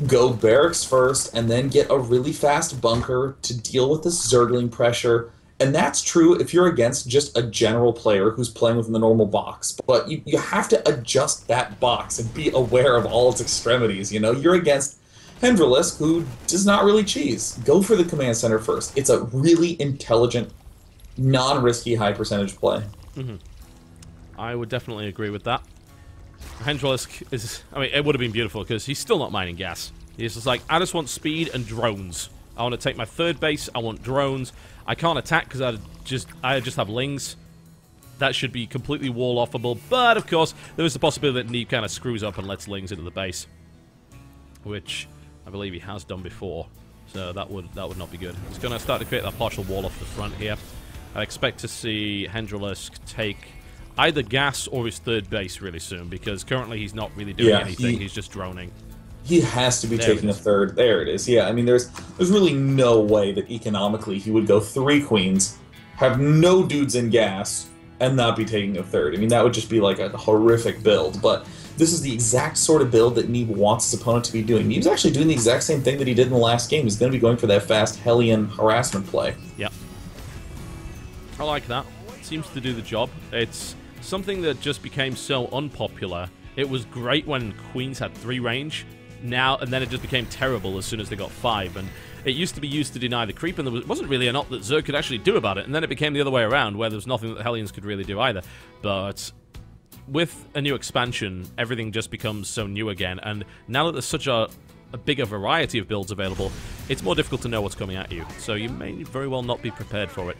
go barracks first and then get a really fast bunker to deal with the Zergling pressure. And that's true if you're against just a general player who's playing within the normal box. But you have to adjust that box and be aware of all its extremities. You know, you're against Hendralisk, who does not really cheese. Go for the Command Center first. It's a really intelligent, non-risky, high-percentage play. Mm-hmm. I would definitely agree with that. Hendralisk is... I mean, it would have been beautiful, because he's still not mining gas. He's just like, I just want speed and drones. I want to take my 3rd base, I want drones. I can't attack because I just have lings. That should be completely wall-offable, but of course, there is the possibility that Neeb kind of screws up and lets lings into the base. Which I believe he has done before, so that would not be good. He's going to start to create that partial wall off the front here. I expect to see Hendralisk take either gas or his 3rd base really soon, because currently he's not really doing anything. He's just droning. He has to be taking a 3rd. There it is. Yeah, I mean, there's really no way that economically he would go 3 queens, have no dudes in gas, and not be taking a 3rd. I mean, that would just be like a horrific build, but this is the exact sort of build that Neeb wants his opponent to be doing. Neeb's actually doing the exact same thing that he did in the last game. He's going to be going for that fast Hellion harassment play. Yep. I like that. It seems to do the job. It's something that just became so unpopular. It was great when queens had 3 range. Now, and then it just became terrible as soon as they got 5, and it used to be used to deny the creep, and there wasn't really a lot that Zerg could actually do about it, and then it became the other way around, where there was nothing that the Hellions could really do either. But with a new expansion, everything just becomes so new again, and now that there's such a bigger variety of builds available, it's more difficult to know what's coming at you, so you may very well not be prepared for it.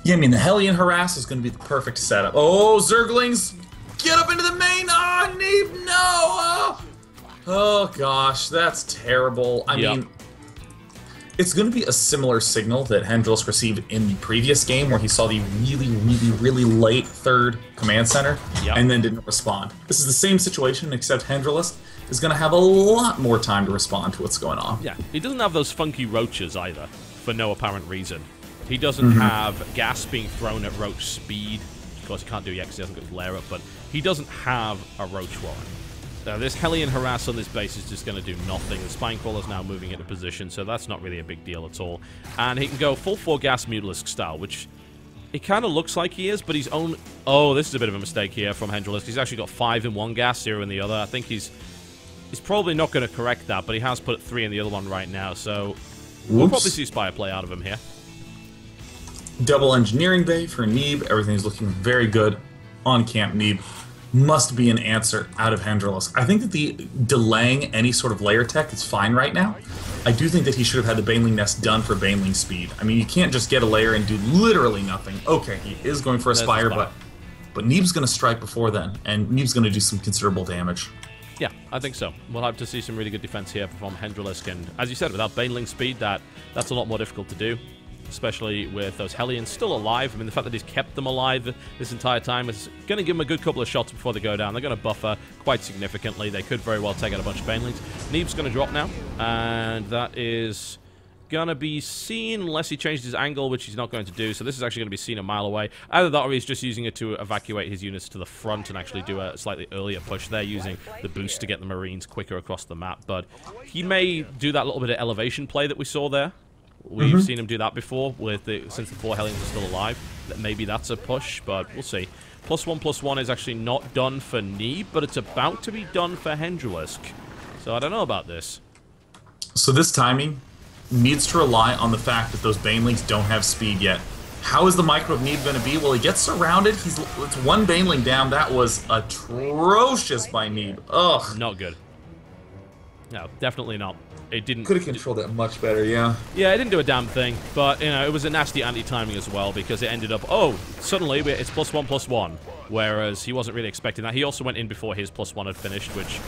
Yeah, I mean, the Hellion harass is going to be the perfect setup. Oh, Zerglings! Get up into the main! Oh, Neeb, no! Oh gosh, that's terrible. I mean, it's going to be a similar signal that Hendralisk received in the previous game, where he saw the really late 3rd command center and then didn't respond. This is the same situation, except Hendralisk is going to have a lot more time to respond to what's going on. Yeah, he doesn't have those funky roaches either, for no apparent reason. He doesn't have gas being thrown at roach speed. Of course, he can't do it yet because he hasn't got his lair up, but he doesn't have a roach warren. This Hellion harass on this base is just going to do nothing. The Spinecrawler's now moving into position, so that's not really a big deal at all. And he can go full 4 gas Mutalisk style, which it kind of looks like he is, but he's only... Oh, this is a bit of a mistake here from Hendralisk. He's actually got 5 in one gas, 0 in the other. I think he's probably not going to correct that, but he has put 3 in the other one right now, so we'll probably see Spire play out of him here. Double engineering bay for Neeb. Everything's looking very good on Camp Neeb. Must be an answer out of Hendralisk. I think that the delaying any sort of layer tech is fine right now. I do think that he should have had the Baneling Nest done for Baneling speed. I mean, you can't just get a layer and do literally nothing. Okay, he is going for a Spire, but Neeb's going to strike before then, and Neeb's going to do some considerable damage. Yeah, I think so. We'll have to see some really good defense here from Hendralisk, and as you said, without Baneling speed, that's a lot more difficult to do. especially with those Hellions still alive. I mean, the fact that he's kept them alive this entire time is going to give him a good couple of shots before they go down. They're going to buffer quite significantly. They could very well take out a bunch of Banelings. Neeb's going to drop now, and that is gonna be seen unless he changes his angle, which he's not going to do. So this is actually going to be seen a mile away. Either that or he's just using it to evacuate his units to the front and actually do a slightly earlier push. They're using the boost to get the Marines quicker across the map, but he may do that little bit of elevation play that we saw there. We've seen him do that before with since the 4 Hellions are still alive. That maybe that's a push, but we'll see. +1/+1 is actually not done for Neeb, but it's about to be done for Hendralisk. So I don't know about this. So this timing needs to rely on the fact that those Banelings don't have speed yet. How is the micro of Neeb going to be? Well, he gets surrounded. It's 1 Baneling down. That was atrocious by Neeb. Ugh. Not good. No, definitely not. It didn't. Could have controlled it much better, yeah. Yeah, it didn't do a damn thing, but you know, it was a nasty anti-timing as well because it ended up. Oh, suddenly it's +1/+1, whereas he wasn't really expecting that. He also went in before his +1 had finished, which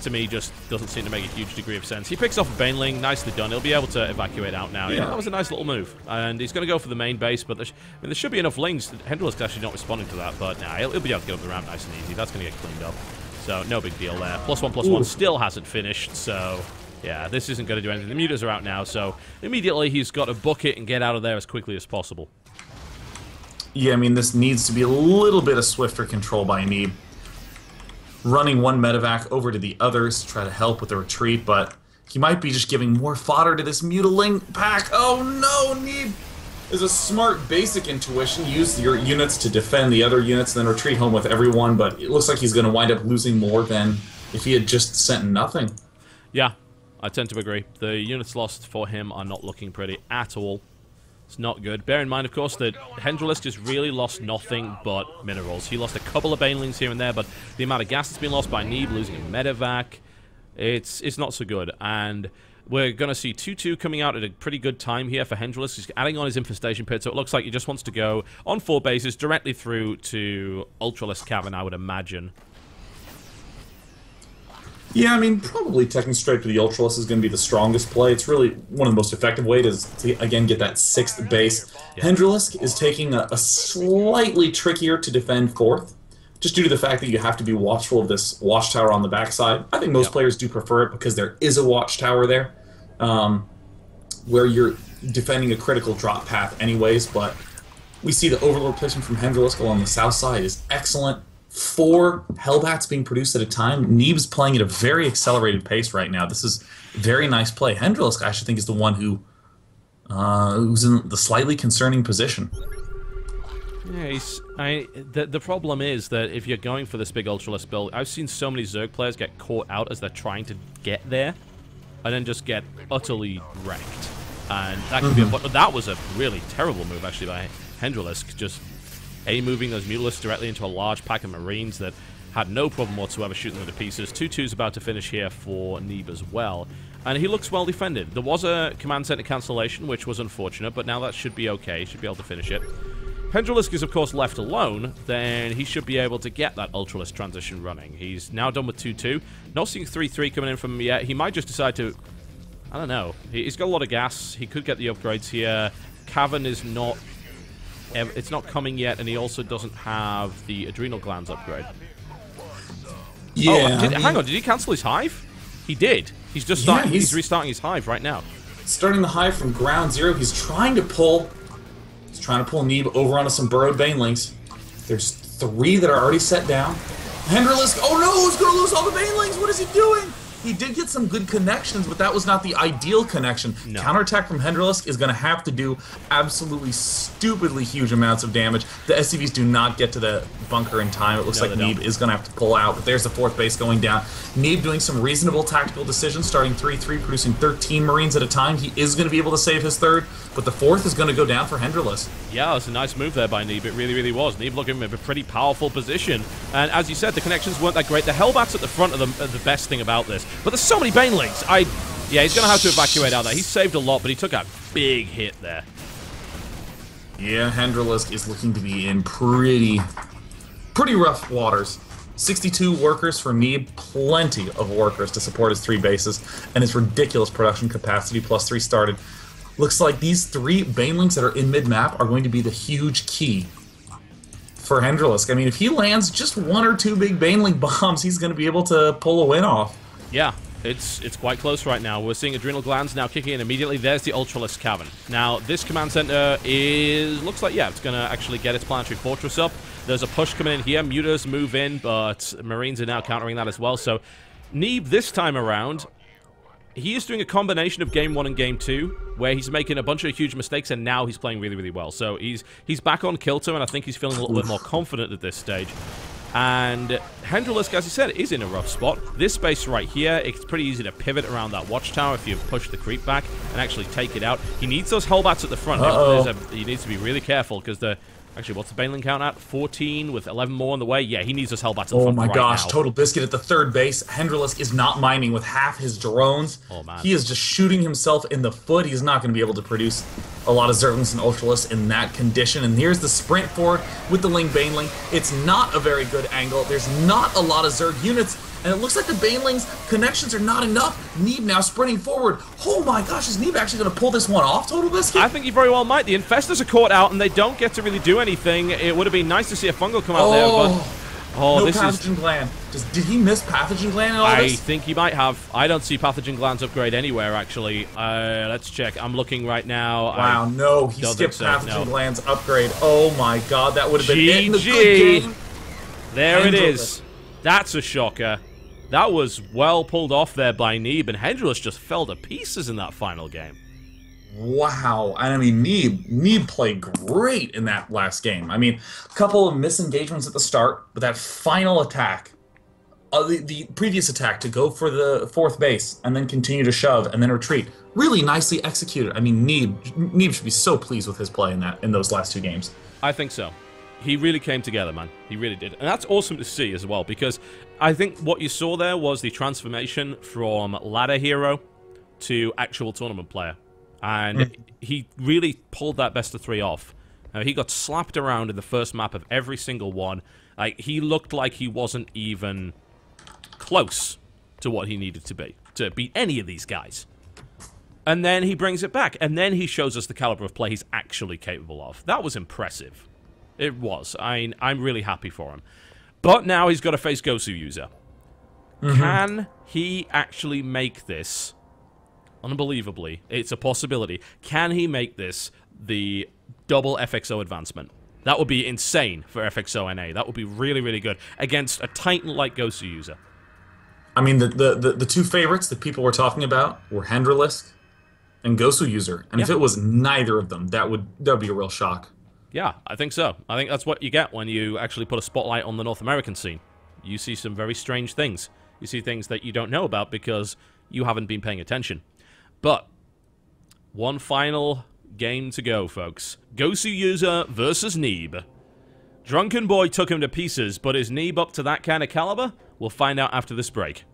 to me just doesn't seem to make a huge degree of sense. He picks off a Baneling, nicely done. He'll be able to evacuate out now. Yeah, that was a nice little move. And he's going to go for the main base, but there should be enough lings. Hendralisk's actually not responding to that, but nah, he'll be able to get up the ramp nice and easy. That's going to get cleaned up. So no big deal there. +1/+1 still hasn't finished, so yeah, this isn't going to do anything. The mutas are out now, so immediately he's got to book it and get out of there as quickly as possible. Yeah, I mean, this needs to be a little bit of swifter control by Neeb. Running 1 medevac over to the others to try to help with the retreat, but he might be just giving more fodder to this mutiling pack. Oh no, Neeb is a smart basic intuition. Use your units to defend the other units and then retreat home with everyone, but it looks like he's going to wind up losing more than if he had just sent nothing. Yeah, I tend to agree. The units lost for him are not looking pretty at all. It's not good. Bear in mind, of course, that Hendralisk has really lost nothing but minerals. He lost a couple of Banelings here and there, but the amount of gas that's been lost by Neeb, losing a medevac, it's not so good. And we're going to see 2-2 coming out at a pretty good time here for Hendralisk. He's adding on his infestation pit, so it looks like he just wants to go on 4 bases directly through to Ultralisk Cavern, I would imagine. Yeah, I mean, probably taking straight to the Ultralisk is going to be the strongest play. It's really one of the most effective ways to again, get that 6th base. Yeah. Hendralisk is taking a slightly trickier to defend 4th, just due to the fact that you have to be watchful of this watchtower on the backside. I think most players do prefer it because there is a watchtower there, where you're defending a critical drop path anyways, but we see the overlord placement from Hendralisk along the south side is excellent. 4 Hellbats being produced at a time. Neeb's playing at a very accelerated pace right now. This is a very nice play. Hendralisk, I should think, is the one who's in the slightly concerning position. Yeah, the problem is that if you're going for this big Ultralisk build, I've seen so many Zerg players get caught out as they're trying to get there, and then just get utterly wrecked. And that could be that was a really terrible move, actually, by Hendralisk. Just moving those Mutalisks directly into a large pack of Marines that had no problem whatsoever shooting them to pieces. 2-2's about to finish here for Neeb as well. And he looks well defended. There was a command center cancellation, which was unfortunate, but now that should be okay. He should be able to finish it. Hendralisk is, of course, left alone. Then he should be able to get that Ultralisk transition running. He's now done with 2-2. Not seeing 3-3 coming in from him yet. He might just decide to... I don't know. He's got a lot of gas. He could get the upgrades here. Cavern is not... It's not coming yet, and he also doesn't have the adrenal glands upgrade. Yeah. Hang on, did he cancel his hive? He did. He's just starting. He's restarting his hive right now. Starting the hive from ground zero. He's trying to pull Neeb over onto some burrowed Banelings. There's 3 that are already set down. Hendralisk. Oh no! He's gonna lose all the Banelings. What is he doing? He did get some good connections, but that was not the ideal connection. No. Counterattack from Hendralisk is going to have to do absolutely stupidly huge amounts of damage. The SCVs do not get to the bunker in time. It looks like Neeb is going to have to pull out, but there's the 4th base going down. Neeb doing some reasonable tactical decisions, starting 3-3, producing 13 Marines at a time. He is going to be able to save his 3rd, but the 4th is going to go down for Hendralisk. Yeah, it's a nice move there by Neeb. It really, really was. Neeb looking in a pretty powerful position, and as you said, the connections weren't that great. The Hellbats at the front are the best thing about this. But there's so many Banelings. Yeah, he's going to have to evacuate out there. He saved a lot, but he took a big hit there. Yeah, Hendralisk is looking to be in pretty rough waters. 62 workers for Neeb, plenty of workers to support his 3 bases, and his ridiculous production capacity, +3 started. looks like these 3 Banelings that are in mid-map are going to be the huge key for Hendralisk. I mean, if he lands just 1 or 2 big Baneling bombs, he's going to be able to pull a win off. Yeah, it's quite close right now. We're seeing Adrenal Glands now kicking in immediately. There's the Ultralisk Cavern. Now, this command center looks like, yeah, it's going to actually get its Planetary Fortress up. There's a push coming in here. Mutas move in, but Marines are now countering that as well. So, Neeb, this time around, he is doing a combination of Game 1 and Game 2, where he's making a bunch of huge mistakes, and now he's playing really, really well. So, he's back on kill tone, and I think he's feeling a little bit more confident at this stage. And Hendralisk, as you said, is in a rough spot. This space right here, it's pretty easy to pivot around that watchtower if you push the creep back and actually take it out. He needs those Hellbats at the front. He needs to be really careful because the... Actually, what's the Baneling count at? 14 with 11 more on the way? Yeah, he needs those Hellbats at the front. Oh my gosh, now. TotalBiscuit at the 3rd base. Hendralisk is not mining with half his drones. Oh, man. He is just shooting himself in the foot. He's not going to be able to produce a lot of Zerglings and Ultralisks in that condition. And here's the sprint forward with the Ling Baneling. It's not a very good angle. There's not a lot of Zerg units. And it looks like the Baneling's connections are not enough. Neeb now sprinting forward. Oh my gosh, is Neeb actually going to pull this one off, TotalBiscuit? I think he very well might. The Infestors are caught out, and they don't get to really do anything. It would have been nice to see a Fungal come out there, but... Oh, no this Pathogen Gland. Did he miss Pathogen Gland in all this? I think he might have. I don't see Pathogen Glands upgrade anywhere, actually. Let's check. I'm looking right now. Wow, no. He skipped Pathogen Glands upgrade. Oh my god, that would have been it in the good game. There it is. That's a shocker. That was well pulled off there by Neeb, and Hendralisk just fell to pieces in that final game. Wow. And I mean, Neeb played great in that last game. I mean, a couple of misengagements at the start, but that final attack, the previous attack to go for the 4th base and then continue to shove and then retreat, really nicely executed. I mean, Neeb should be so pleased with his play in those last 2 games. I think so. He really came together, man. He really did. And that's awesome to see as well, because I think what you saw there was the transformation from ladder hero to actual tournament player. And he really pulled that best of 3 off. He got slapped around in the first map of every single one. Like, he looked like he wasn't even close to what he needed to beat any of these guys. And then he brings it back, and then he shows us the caliber of play he's actually capable of. That was impressive. It was. I'm really happy for him. But now he's got to face Gosu User. Can he actually make this? Unbelievably, it's a possibility. Can he make this the double FXO advancement? That would be insane for FXONA. That would be really, really good against a Titan like Gosu User. I mean, the 2 favorites that people were talking about were Hendralisk and Gosu User. And if it was neither of them, that would be a real shock. Yeah, I think so. I think that's what you get when you actually put a spotlight on the North American scene. You see some very strange things. You see things that you don't know about because you haven't been paying attention. But one final game to go, folks. Gosu User versus Neeb. Drunken Boy took him to pieces, but is Neeb up to that kind of caliber? We'll find out after this break.